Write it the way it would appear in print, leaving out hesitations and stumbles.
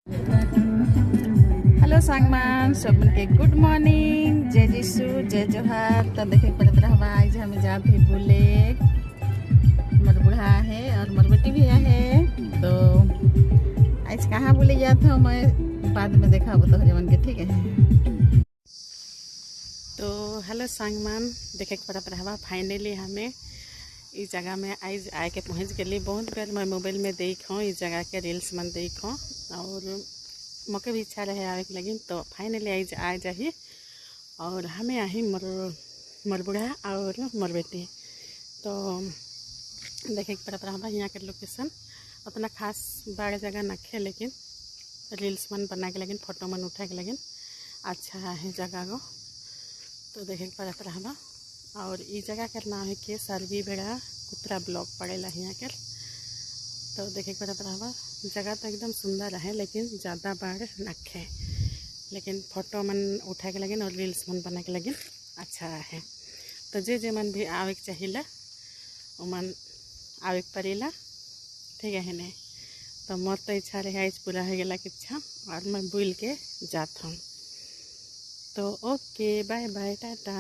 Hello सांगमान सब मन के गुड मॉर्निंग, जय जीशु जय जोहार। तो देखे पड़त रहा आज हम जाते हैं बुले, मोर बूढ़ा है और मोर बेटी भी है। तो आज कहाँ बुले जाते हो मैं बाद में देखा तो जमन के, ठीक है। तो हेलो सांगमान, देखे पड़त रहा फाइनली हमें इस जगह में आज आए के पहुँच गली। बहुत बार मैं मोबाइल में देखूँ इस जगह के रील्स में देखूँ और मौके भी इच्छा रहे आवे के लगी। तो फाइनली आज आ जाइए और हमें आई मोर बूढ़ा और मोर बेटी। तो देखे पड़ता रहा यहाँ के लोकेशन उतना खास बड़ा जगह नखे, लेकिन रील्स मन बना के लगिन, फोटो मन उठा के लगिन, अच्छा है जगह को। तो देखे पड़ता रहा और इस जगह का नाम है कि सरवी बेड़ा कुतरा ब्लॉक पड़ेला यहाँ के। तो देखे पड़ता रहा जगह तो एकदम सुंदर है, लेकिन ज़्यादा बड़ नखे, लेकिन फोटो मन उठा के लगिन और रील्स मन बना के लगिन, अच्छा है। तो जे मन भी आवे के चाहिए वो मन आवे के पड़ेला, ठीक है नहीं। तो मोर तो इच्छा रहे आज पूरा हो गया इच्छा और मैं बुल के जाता हूँ। तो ओके, बाय बाय, टाटा।